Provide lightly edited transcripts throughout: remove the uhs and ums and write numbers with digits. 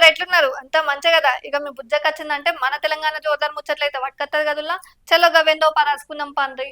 ఎట్లున్నారు? అంతా మంచి కదా. ఇక మీ బుజ్జకొచ్చిందంటే మన తెలంగాణ జోరుదార్ ముచ్చట్లయితే పట్టుకొత్తది కదుల్లా. చలో గవేందో రాసుకుందాం పండ్రి.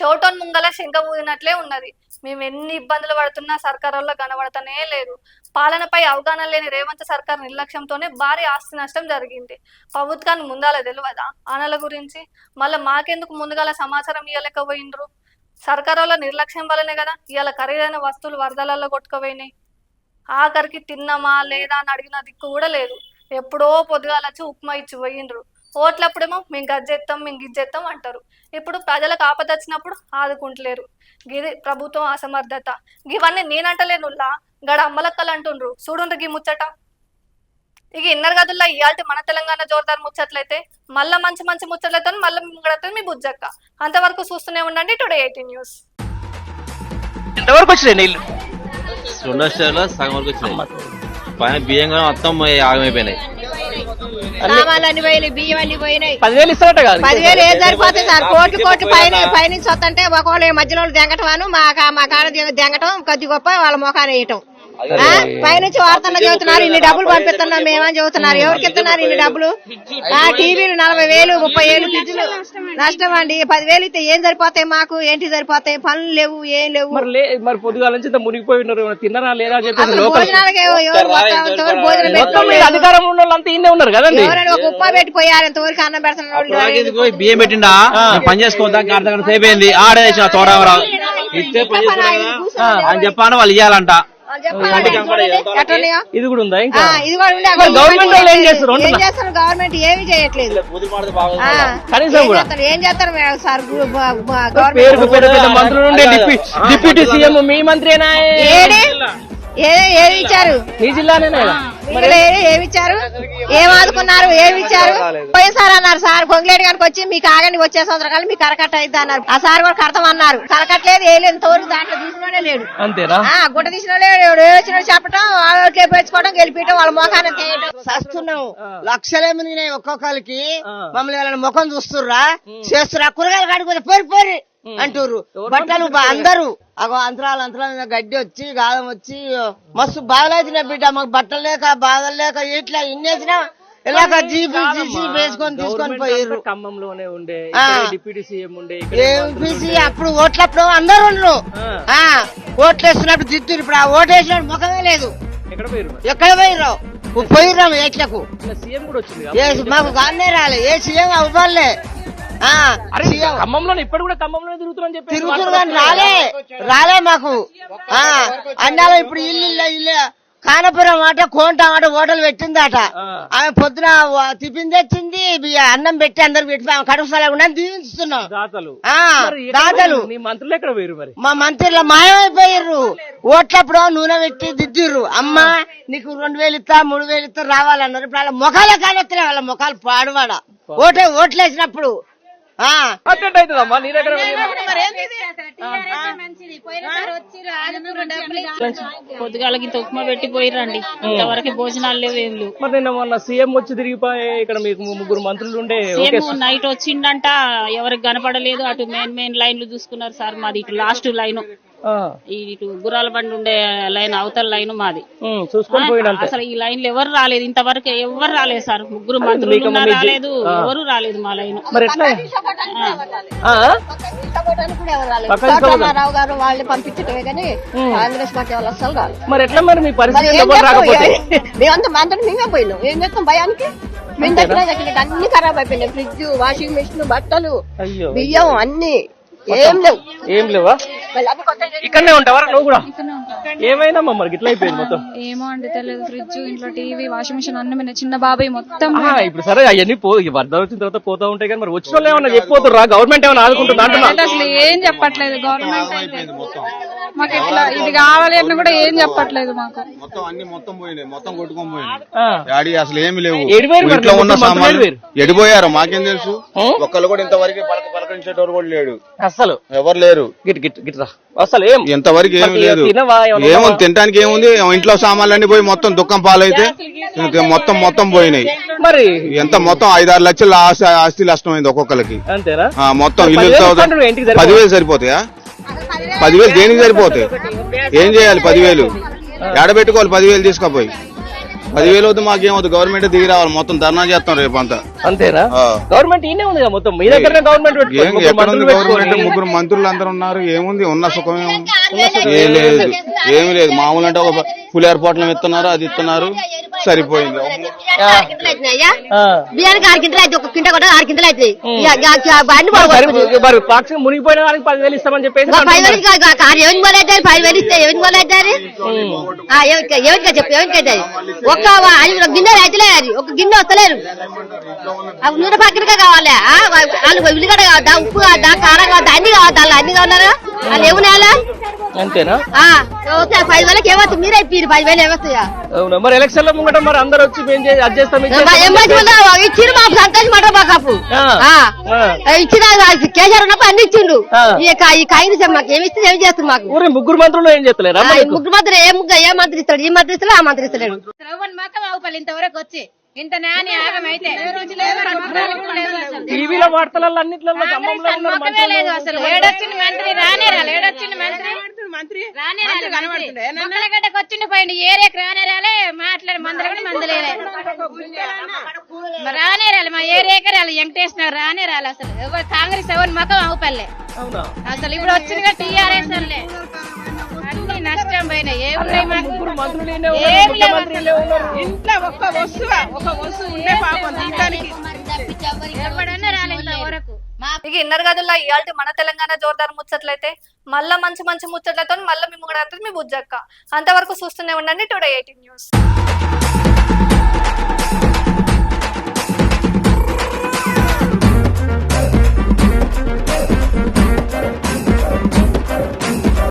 షోటోన్ ముంగల శంఖ ఊదినట్లే ఉన్నది. మేము ఎన్ని ఇబ్బందులు పడుతున్నా సర్కారుల్లో కనబడతానే లేదు. పాలనపై అవగాహన లేని రేవంత్ సర్కార్ నిర్లక్ష్యంతోనే భారీ ఆస్తి నష్టం జరిగింది. ప్రభుత్వానికి ముందాల తెలియదా ఆనల గురించి? మళ్ళీ మాకెందుకు ముందుగాల సమాచారం ఇవ్వలేకపోయిండ్రు? సర్కారుల నిర్లక్ష్యం వల్లనే కదా ఇవాళ ఖరీదైన వస్తువులు వరదలలో కొట్టుకుపోయినాయి. ఆఖరికి తిన్నామా లేదా అని అడిగిన దిక్కు కూడా లేదు. ఎప్పుడో పొద్దుగాలొచ్చి ఉప్మా ఇచ్చి పోయిండ్రు. ఓట్లప్పుడేమో మేము గజ్జెత్తాం మేము గిజ్జెత్తాం అంటారు. ఇప్పుడు ప్రజలకు ఆపద వచ్చినప్పుడు ఆదుకుంటలేరు. గిది ప్రభుత్వం అసమర్థత. ఇవన్నీ నేనంటలేనుల్లా, గడ అమ్మలక్కలు అంటుండ్రు. చూడుండ్రు గీ ముచ్చట. ఇక ఇన్నర్ గదుల్లా ఇయాల్టి మన తెలంగాణ జోరుదార్ ముచ్చట్లయితే మళ్ళా మంచి మంచి ముచ్చట్లయితే మళ్ళీ ముంగడతో మీ బుజ్జక్క. అంతవరకు చూస్తూనే ఉండండి టుడే 18 న్యూస్. ఎంతవరకు వచ్చినాయి నీళ్ళు? సగం వరకు వచ్చినాయి. పైన బియ్యంగా మొత్తం ఆగమైపోయినాయి. సామాన్లు పోయినాయి, బియ్యం అన్ని పోయినాయి. 10,000 ఇస్తారట కాదు? 10,000 ఏం సరిపోతుంది సార్? కోట్లు పైనుంచి వస్తుంటే ఒకళ్ళు మధ్యలో దెంగటం మా కాడ దెంగటం కొద్ది గొప్ప వాళ్ళ ముఖాన్ని వేయటం. పైనుంచి వార్తల్లో చదువుతున్నారు ఇన్ని డబ్బులు పంపిస్తున్నాం మేమని చదువుతున్నారు. ఎవరికి ఇస్తున్నారు ఇన్ని డబ్బులు? టీవీలు 40,000 30,000 ఫ్రిడ్జ్లు నష్టం అండి. 10,000 ఇస్తే ఏం సరిపోతాయి? మాకు ఏంటి సరిపోతాయి? పనులు లేవు, ఏం లేవు. మరి పొద్దుగాల నుంచి మునిగిపోయి ఉన్నారు. తిన్నారా లేదా? భోజనాలకి అధికారం ఉన్న వాళ్ళంతా ఇన్నే ఉన్నారు కదండి. ఎవరైనా ఒక ఉప్మా పెట్టిపోయారు ఎంతవరకు అన్నం పెడుతున్నారు. బియ్యం పెట్టిండా పని చేసుకోవద్దానికి అర్ధగంట సేపు అయింది. ఆడేసిన తోడవరావు ఇస్తే అని చెప్పాను వాళ్ళు ఇయ్యాలంట. ఇది కూడా ఉందా? ఇంకా గవర్నమెంట్ గవర్నమెంట్ ఏమి చేయట్లేదు. ఏం చేస్తారు సార్? మంత్రులు ఉండే డిప్యూటీ సీఎం మీ మంత్రేనా? ఏమి ఇచ్చారు? మీ జిల్లానే ఏమి ఇచ్చారు? ఏం ఆదుకున్నారు? ఏమి ఇచ్చారు? పోయినసారి అన్నారు సార్ పొంగిలేడు కనుక వచ్చి మీకు ఆగండి వచ్చే సంవత్సరాలు మీకు కరకట్ట అయిద్ది అన్నారు. ఆ సార్ కూడా కడతామన్నారు. కరకట్లేదు ఏ లేదు ఇంతవరకు. దాంట్లో తీసినోడే లేడు. అంతేనా? గుట్ట తీసినోడే లేడు. వచ్చిన చెప్పడం వాళ్ళకి పెంచుకోవడం గెలిపించడం వాళ్ళ ముఖాన్ని చేస్తున్నాం. లక్షలేమి నేను ఒక్కొక్కరికి మమ్మల్ని ముఖం చూస్తుర్రా చేస్తురా. కూరగాయలు కాడిపోతే పోరి అంటారు. బట్టలు అందరూ అంతరాలు గడ్డి వచ్చి గాలం వచ్చి మస్తు బాధలైతున్నా బిడ్డ. మాకు బట్టలు లేక బాధలు లేక ఇట్లా ఇన్నేసినా ఇలాగ జీపీ వేసుకొని తీసుకొని పోయారు. ఖమ్మంలోనే ఉండే డిప్యూటీ సీఎం ఉండే ఎంపీసీ అప్పుడు ఓట్లప్పుడు అందరు ఉండరు. ఓట్లు వేస్తున్నప్పుడు దిద్దురు. ఇప్పుడు ఆ ఓటు వేసినప్పుడు ముఖమే లేదు. ఎక్కడ పోయిర్రు? పోయిర్రాము ఏట్లకు. సీఎం కూడా వచ్చింది మాకు గానే రాలే. ఏ సీఎం అవ్వాలే. ఖమ్మంలో ఇప్పుడు కూడా ఖమ్మంలో తిరుగుతున్నారు కానీ రాలే మాకు. అన్నాలో ఇప్పుడు ఇల్లు కానపురం ఆట కోంట ఆట హోటల్ పెట్టిందట. ఆమె పొద్దున టిఫిన్ తెచ్చింది, అన్నం పెట్టి అందరు పెట్టి ఆమె కడుపు సలగా దీవిస్తున్నాం. దాతలు మంత్రులు ఎక్కడ పోయారు? మరి మా మంత్రులు మాయమైపోయారు. ఓట్లప్పుడు నూనె పెట్టి దిద్దురు. అమ్మా నీకు 2,000 ఇస్తా 3,000 ఇస్తా రావాలన్నారు. ఇప్పుడు వాళ్ళ ముఖాలే కానొస్తున్నాయి. వాళ్ళ ముఖాలు పాడువాడ ఓట్లేసినప్పుడు పొద్దుగాలకి ఇంత ఉప్మా పెట్టి పోయిరండి. ఇంతవరకు భోజనాలు లేవు, ఏం లేవు. మరి నిన్న మొన్న సీఎం వచ్చి తిరిగిపోయి ఇక్కడ మీకు 3 మంత్రులు ఉండే. నైట్ వచ్చిండంట, ఎవరికి కనపడలేదు. అటు మెయిన్ లైన్లు చూసుకున్నారు సార్. మాది ఇటు లాస్ట్ లైన్, ఇటు గుర్రాల బండి ఉండే లైన్ అవతల లైన్ మాది. అసలు ఈ లైన్ లో ఎవరు రాలేదు ఇంతవరకు. ఎవరు రాలేదు సార్. 3 మంత్రులు రాలేదు, ఎవరు రాలేదు మా లైన్. రావు గారు వాళ్ళని పంపించటమే కానీ కాంగ్రెస్ పార్టీ వాళ్ళు అసలు రాలేదు. మరి ఎట్లా మరి మీ పరిస్థితి? మేమంతా మంత్రులు మేమే పోయినాం. ఏం చేస్తాం భయానికి? మేము దగ్గర అన్ని ఖరాబ్ అయిపోయినాయి. ఫ్రిడ్జ్, వాషింగ్ మిషన్, బట్టలు, బియ్యం అన్ని ఏం లేవా? ఇక్కడనే ఉంటావా నువ్వు కూడా? ఏమైనా మమ్మల్ని ఇట్లా అయిపోయింది మొత్తం. ఏమో అండి తెలియదు. ఫ్రిడ్జ్, ఇంట్లో టీవీ, వాషింగ్ మిషన్ అన్ని చిన్న బాబాయ్ మొత్తం. ఇప్పుడు సరే అవన్నీ వరద వచ్చిన తర్వాత పోతా ఉంటాయి కానీ మరి వచ్చిన వాళ్ళు ఏమన్నా చెప్పిపోతుర్రా? గవర్నమెంట్ ఏమైనా ఆదుకుంటుందా అంటున్నా? అసలు ఏం చెప్పట్లేదు గవర్నమెంట్. మాకు ఇట్లా ఇది కావాలి అని కూడా ఏం చెప్పట్లేదు మాకు. మొత్తం అన్ని మొత్తం పోయినాయి, మొత్తం కొట్టుకొని పోయినాయి. ఆ. డాడీ అసలు ఏమి లేవు. ఎడిపోయారు ఇంట్లో ఉన్న మరి, సామాన్లు ఎడిపోయారు. ఎడిపోయారు. మాకేం తెలుసు? ఒక్కళ్ళు కూడా ఇంతవరకు పలకరించేటోరు కూడా లేడు. అసలు ఎవరు లేరు. గిట్ గిట్ గిట్రా అసలు ఏం ఇంతవరకు ఏమి మరి లేదు. తినవా? ఏమన్నా ఏముంది తినడానికి? ఏముంది? ఇంట్లో సామాన్లు అన్ని పోయి మొత్తం దుఃఖం పాలైతే మొత్తం పోయినాయి. మరి ఎంత మొత్తం 5-6 లక్షల ఆస్తి నష్టమైంది ఒక్కొక్కరికి. అంతేనా? మొత్తం 10,000 ఇల్లు పంటలు ఇంటికి సరిపోదా? 10,000 సరిపోతాయా? 10,000 దేనికి సరిపోతాయి? ఏం చేయాలి? 10,000 ఏడబెట్టుకోవాలి. 10,000 తీసుకుపోయి 10,000 వద్దు, మాకేమవుతుంది? గవర్నమెంట్ దిగి రావాలి. మొత్తం ధర్నా చేస్తాం రేపు అంతా. అంతేనా? ఆ. గవర్నమెంట్ ఈయనే ఉంది కదా మొత్తం. మీ దగ్గర గవర్నమెంట్ ఏం ఎక్కడుంది గవర్నమెంట్? 3 మంత్రులు అందరూ ఉన్నారు. ఏముంది? ఉన్న సుఖమే ఉంది. ఏం లేదు, ఏమి లేదు. మామూలు అంటే ఒక పులిహార పొట్లం ఇస్తున్నారు, అది ఇస్తున్నారు, సరిపోయింది. ఆ. బియ్యానికి 6 కింటలు అయితే, 1 కింట కూడా 6 కింటలు అయితే మరి పాక్షిక మునిగిపోయిన వాళ్ళకి 10,000 ఇస్తామని చెప్పేసి 5,000 ఎవరికి పోలేదు? 5,000 ఇస్తే ఎవరికి పోలేదు? ఎవరికా చెప్పు? ఎవరికైతే ఒక్క గిన్నె అయితే అది ఒక గిన్నె వస్తలేరు. నూనె పక్కనగా కావాలి. వాళ్ళు ఉల్లిగడ్డ కావద్దా, ఉప్పు కావద్దా, కారం కావద్దా, అన్ని కావద్దా? అన్ని కావాలా? వాళ్ళు ఏమి నేలా? అంతేనా? 5,000కి ఏమవుతుంది? మీరే ఇప్పి 10,000 ఏమొస్తాయా? అవునా? మరి ఎలక్షన్ లో ముంగట మరి అందరు వచ్చి మేము అది చేస్తాం ఇచ్చిండు మాకు సంతోషం మాట మాకు ఇచ్చిన కేసీఆర్ ఉన్నప్పుడు అన్ని ఇచ్చిండు. ఈ కాగితం మాకు ఏమి ఇస్తే ఏమి చేస్తుంది మాకు? ఊరి 3 మంత్రులు ఏం చేస్తలేరా? 3 మంత్రులు ఏ మంత్రి ఇస్తాడు? ఈ మంత్రి ఇస్తాడు, ఆ మంత్రి ఇస్తాడు. ఇంతవరకు వచ్చి ఇంత నాని ఆగమైతే టీవీలో వార్తలలో అన్నిట్లో లేదు. అసలు ఏడొచ్చింది మంత్రి, రానే రాలే. ఏడొచ్చింది మంత్రి రానే రాలే. మొక్కలగడ్డకు వచ్చిండి పోయింది, ఏరియాకి రానే రాలే. మాట్లాడి మందలు కూడా మందలేలే, రానే రాలే. మా ఏరియాకే రాలే. వెంకటేశ్వర రానే రాలే. అసలు ఎవరు కాంగ్రెస్ ఎవరి మొక్కం అవుపల్లే. అసలు ఇప్పుడు వచ్చిందిగా టీఆర్ఎస్ అల్లే. అన్ని నష్టం పోయినాయి. ఏమున్నాయి మాకు? ఏం లేవు. ఇంట్లో ఒక్క వస్తువు ఉండే పాపం దీనికి ఎవడన్నా రాలేదు వరకు. ఇక ఇన్నర్ గదుల్లో ఇవాళ మన తెలంగాణ జోర్దార్ ముచ్చట్లయితే మళ్ళా మంచి ముచ్చట్లతో మళ్ళీ మీ ముగడ మీ బుజ్జక్క. అంతవరకు చూస్తూనే ఉండండి టుడే 18 న్యూస్.